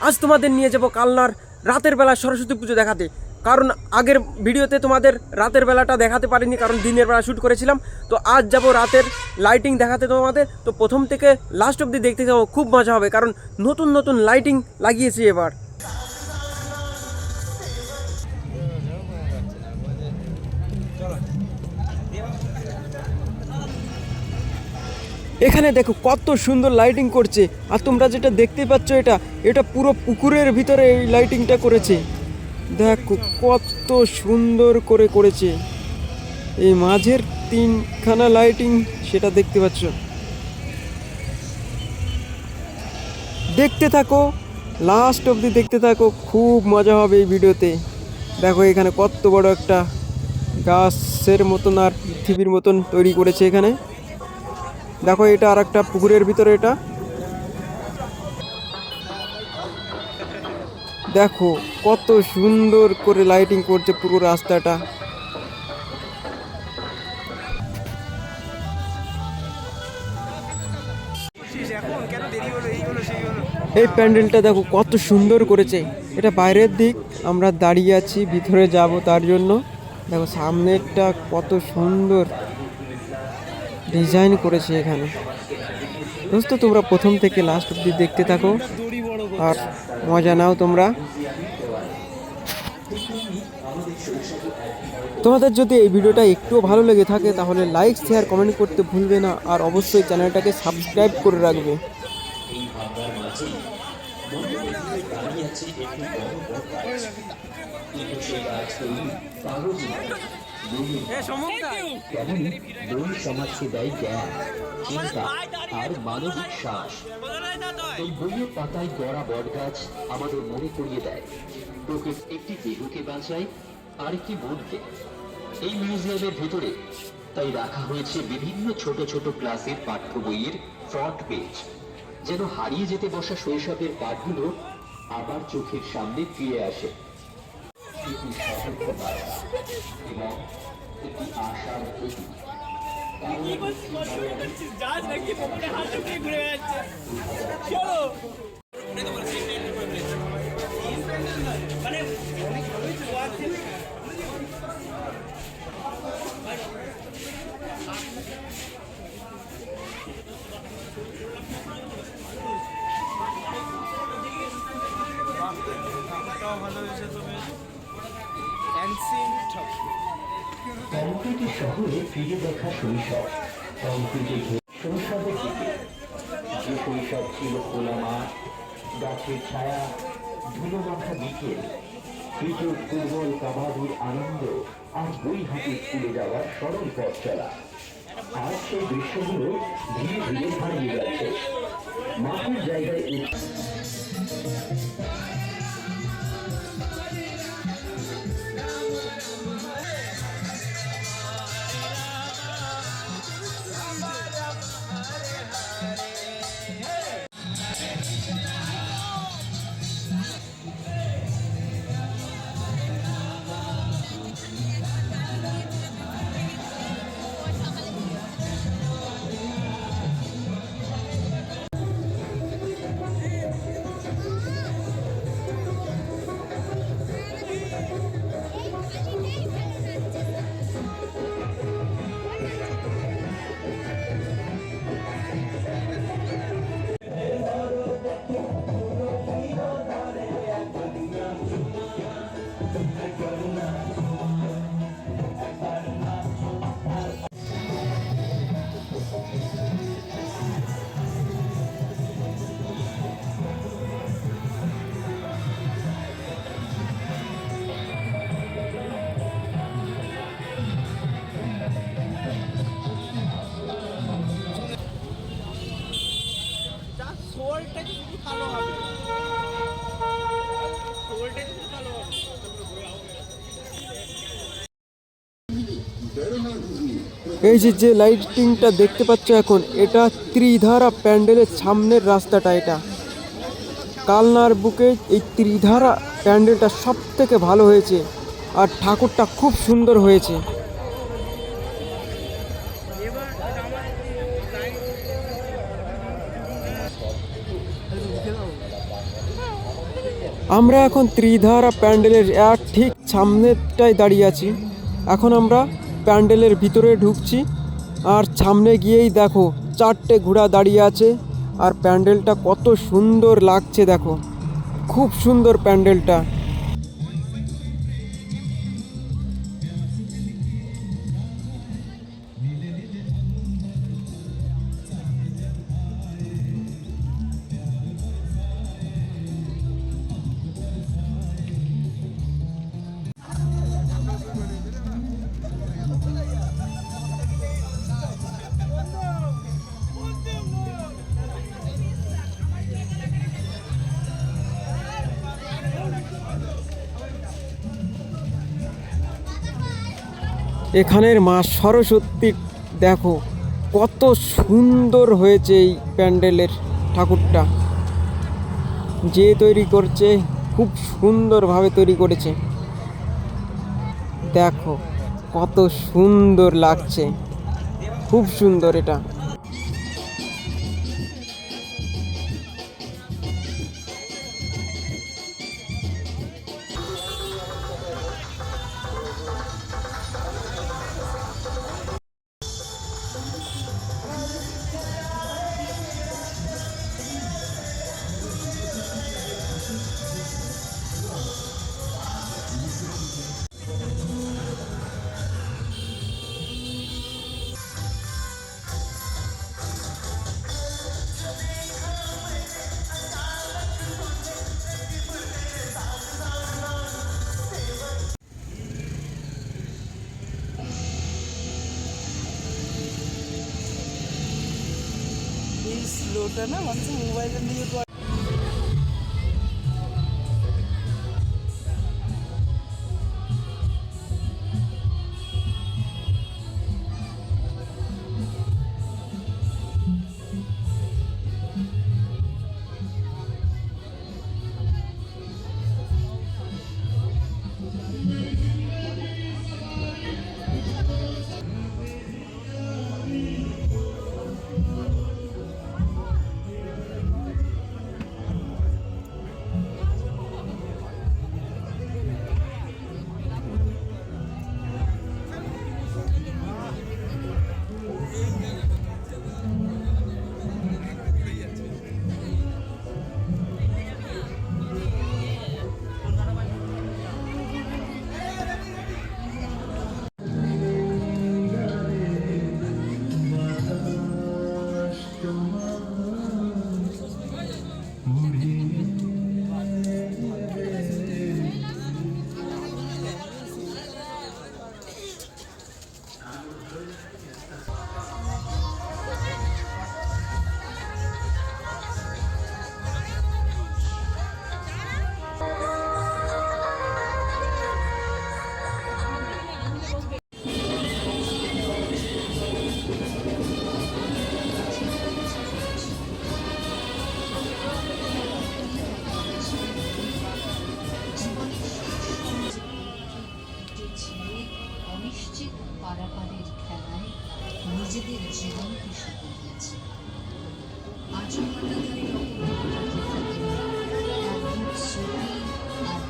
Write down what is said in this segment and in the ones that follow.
আজ তোমাদের নিয়ে যাব কালনার রাতের বেলা সরস্বতী পুজো দেখাতে। কারণ আগের ভিডিওতে তোমাদের রাতের বেলাটা দেখাতে পারিনি, কারণ দিনের বেলা শ্যুট করেছিলাম। তো আজ যাব রাতের লাইটিং দেখাতে তোমাদের। তো প্রথম থেকে লাস্ট অবধি দেখতে যাবো, খুব মজা হবে, কারণ নতুন নতুন লাইটিং লাগিয়েছি এবার। এখানে দেখো কত সুন্দর লাইটিং করছে, আর তোমরা যেটা দেখতে পাচ্ছ এটা পুরো পুকুরের ভিতরে এই লাইটিংটা করেছে। দেখো কত সুন্দর করে করেছে। এই মাঝের তিনখানা লাইটিং সেটা দেখতে পাচ্ছ। দেখতে থাকো, লাস্ট অবধি দেখতে থাকো, খুব মজা হবে এই ভিডিওতে। দেখো এখানে কত বড় একটা গাছের মতন আর পৃথিবীর মতন তৈরি করেছে এখানে। দেখো এটা আর একটা পুকুরের ভিতরে, এটা দেখো কত সুন্দর করে লাইটিং করছে পুরো রাস্তাটা। এই প্যান্ডেলটা দেখো কত সুন্দর করেছে। এটা বাইরের দিক, আমরা দাঁড়িয়ে আছি, ভিতরে যাব তার জন্য। দেখো সামনেরটা কত সুন্দর ডিজাইন করেছে এখানে। দোস্ত তোমরা প্রথম থেকে লাস্ট অবধি দেখতে থাকো আর মজা নাও তোমরা। তোমাদের যদি এই ভিডিওটা একটুও ভালো লেগে থাকে তাহলে লাইক শেয়ার কমেন্ট করতে ভুলবে না, আর অবশ্যই চ্যানেলটাকে সাবস্ক্রাইব করে রাখবে। সমাজকে দেয় জ্ঞান, চিন্তা আর মানবিক শ্বাস। এই বইয়ের পাতায় গড়া বটগাছ আমাদের মনে করিয়ে দেয় প্রকৃতি একটি দেহকে বাঁচায় আরেকটি মনকে। এই মিউজিয়ামের ভেতরে তাই রাখা হয়েছে বিভিন্ন ছোট ছোট ক্লাসের পাঠ্য বইয়ের ফ্রন্ট পেজ, যেন হারিয়ে যেতে বসা শৈশবের পাঠগুলো আবার চোখের সামনে ফিরে আসে। একটি সতর্ক বার্তা এবং একটি আশার প্রতীক। কংক্রিটি শহরে ফিরে দেখা শৈশব, কংক্রিটে শৈশবের দিকে যে শৈশব ছিল খোলা মাঠ, গাছের ছায়া, ধুলো মাখা বিকেল, কৃষক ফুটবল কাবাডির আনন্দ, আর বই হাতে স্কুলে যাওয়ার সরল পথ চলা। আজ সেই দৃশ্যগুলো ধীরে ধীরে হারিয়ে যাচ্ছে। মাঠের জায়গায় এই যে লাইটিংটা দেখতে পাচ্ছ এখন, এটা ত্রিধারা প্যান্ডেলের সামনের রাস্তাটা। এটা কালনার বুকে এই ত্রিধারা প্যান্ডেলটা সব থেকে ভালো হয়েছে, আর ঠাকুরটা খুব সুন্দর হয়েছে। আমরা এখন ত্রিধারা প্যান্ডেলের ঠিক সামনেটায় দাঁড়িয়ে আছি। এখন আমরা প্যান্ডেলের ভিতরে ঢুকছি, আর সামনে গিয়েই দেখো 4টে ঘোড়া দাঁড়িয়ে আছে। আর প্যান্ডেলটা কত সুন্দর লাগছে দেখো, খুব সুন্দর প্যান্ডেলটা। এখানের মা সরস্বতী দেখো কত সুন্দর হয়েছে। এই প্যান্ডেলের ঠাকুরটা যে তৈরি করছে খুব সুন্দরভাবে তৈরি করেছে। দেখো কত সুন্দর লাগছে, খুব সুন্দর এটা। এই স্লোটা না মানুষ মোবাইলে নিয়ে অনিশ্চিত পারাপারের খেলায় নিজেদের জীবনকে শুধু দিয়েছে। আজও মাতাধারী একদিন ছবি আর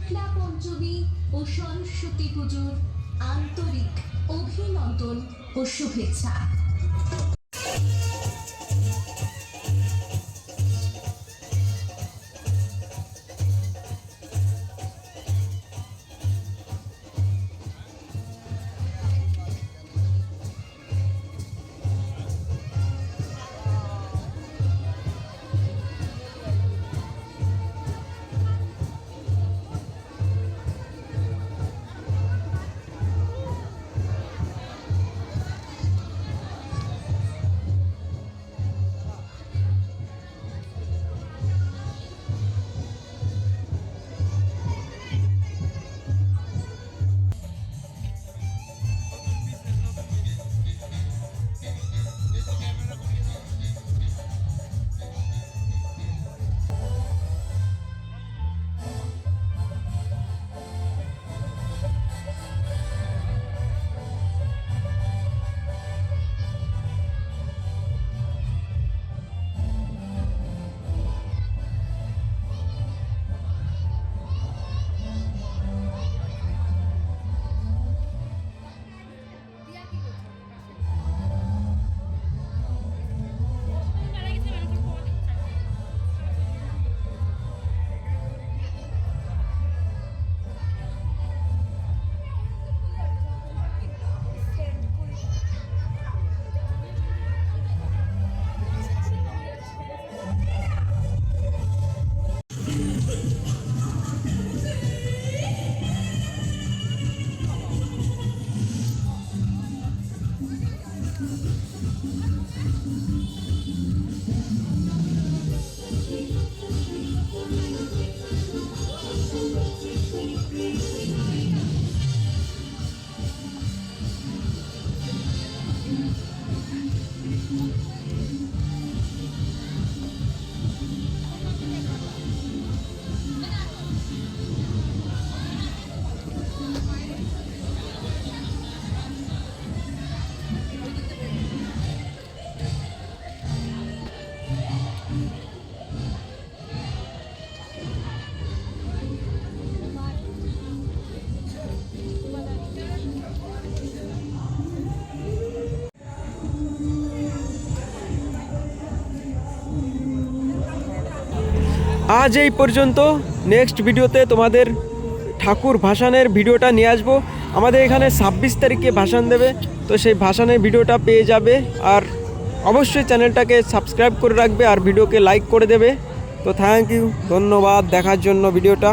শুক্লা পঞ্চমী ও সরস্বতী পুজোর আন্তরিক অভিনন্দন ও শুভেচ্ছা। আজ এই পর্যন্ত। নেক্সট ভিডিওতে তোমাদের ঠাকুর ভাসানের ভিডিওটা নিয়ে আসবো। আমাদের এখানে 26 তারিখে ভাসান দেবে, তো সেই ভাসানের ভিডিওটা পেয়ে যাবে। আর অবশ্যই চ্যানেলটাকে সাবস্ক্রাইব করে রাখবে আর ভিডিওকে লাইক করে দেবে। তো থ্যাংক ইউ, ধন্যবাদ দেখার জন্য ভিডিওটা।